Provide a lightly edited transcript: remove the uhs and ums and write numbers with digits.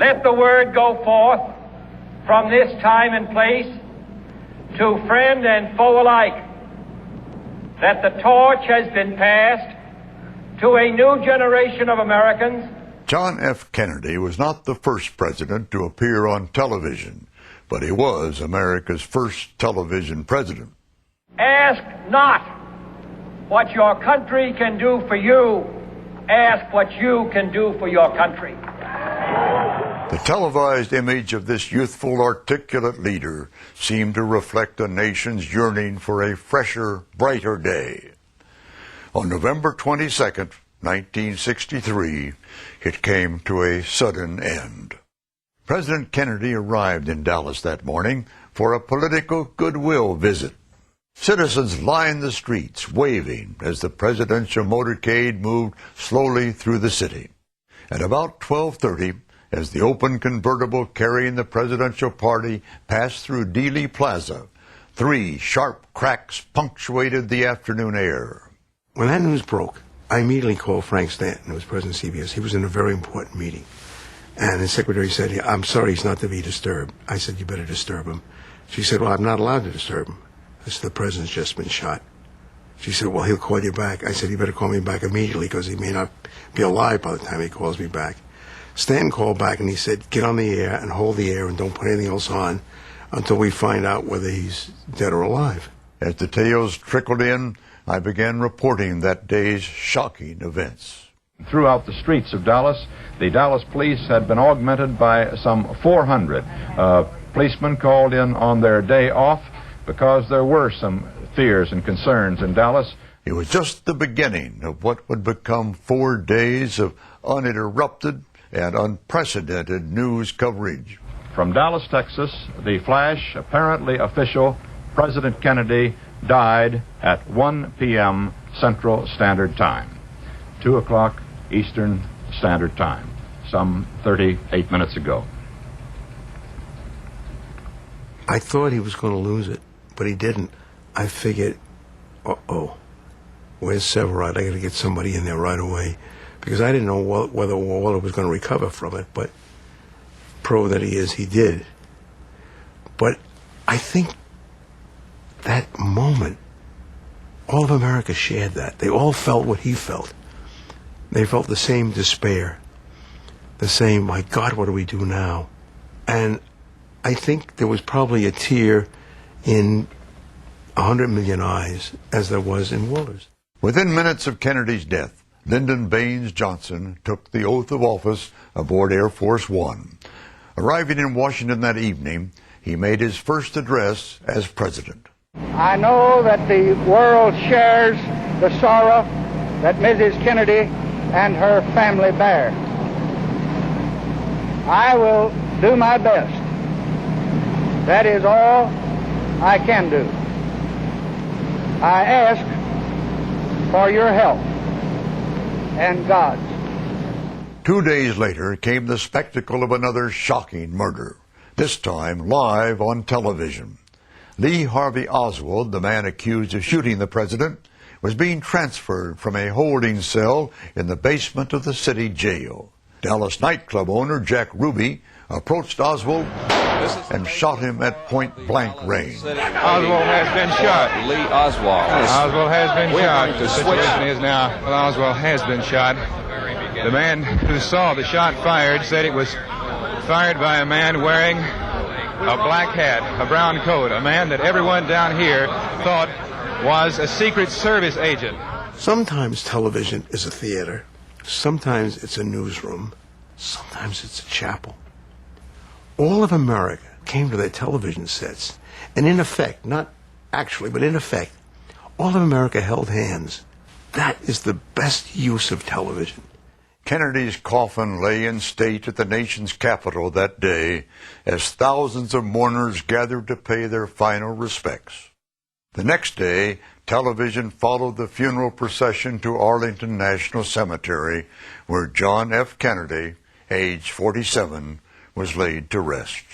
Let the word go forth from this time and place to friend and foe alike that the torch has been passed to a new generation of Americans. John F. Kennedy was not the first president to appear on television, but he was America's first television president. Ask not what your country can do for you. Ask what you can do for your country. The televised image of this youthful, articulate leader seemed to reflect a nation's yearning for a fresher, brighter day. On November 22nd, 1963, it came to a sudden end. President Kennedy arrived in Dallas that morning for a political goodwill visit. Citizens lined the streets, waving as the presidential motorcade moved slowly through the city. At about 12:30, as the open convertible carrying the presidential party passed through Dealey Plaza, 3 sharp cracks punctuated the afternoon air. When that news broke, I immediately called Frank Stanton, who was president of CBS. He was in a very important meeting. And his secretary said, "I'm sorry, he's not to be disturbed." I said, "You better disturb him." She said, "Well, I'm not allowed to disturb him." I said, "The president's just been shot." She said, "Well, he'll call you back." I said, "You better call me back immediately because he may not be alive by the time he calls me back." Stanton called back and he said, "Get on the air and hold the air and don't put anything else on until we find out whether he's dead or alive." As details trickled in, I began reporting that day's shocking events. Throughout the streets of Dallas, the Dallas police had been augmented by some 400 policemen called in on their day off because there were some fears and concerns in Dallas. It was just the beginning of what would become 4 days of uninterrupted and unprecedented news coverage. From Dallas, Texas, the flash, apparently official, President Kennedy died at 1 p.m. Central Standard Time, 2 o'clock Eastern Standard Time, some 38 minutes ago. I thought he was going to lose it, but he didn't. I figured, where's Severide? I got to get somebody in there right away. Because I didn't know whether Waller was going to recover from it, but pro that he is, he did. But I think that moment, all of America shared that. They all felt what he felt. They felt the same despair, the same, my God, what do we do now? And I think there was probably a tear in 100 million eyes as there was in Waller's. Within minutes of Kennedy's death, Lyndon Baines Johnson took the oath of office aboard Air Force One. Arriving in Washington that evening, he made his first address as president. I know that the world shares the sorrow that Mrs. Kennedy and her family bear. I will do my best. That is all I can do. I ask for your help and God's. 2 days later came the spectacle of another shocking murder, this time live on television. Lee Harvey Oswald, the man accused of shooting the president, was being transferred from a holding cell in the basement of the city jail. Dallas nightclub owner Jack Ruby approached Oswald and shot him at point-blank range. Oswald has been shot. Lee Oswald. Oswald has been shot. The situation is now, well, Oswald has been shot. The man who saw the shot fired said it was fired by a man wearing a black hat, a brown coat, a man that everyone down here thought was a Secret Service agent. Sometimes television is a theater. Sometimes it's a newsroom. Sometimes it's a chapel. All of America came to their television sets, and in effect, not actually, but in effect, all of America held hands. That is the best use of television. Kennedy's coffin lay in state at the nation's capital that day as thousands of mourners gathered to pay their final respects. The next day, television followed the funeral procession to Arlington National Cemetery, where John F. Kennedy, age 47, was laid to rest.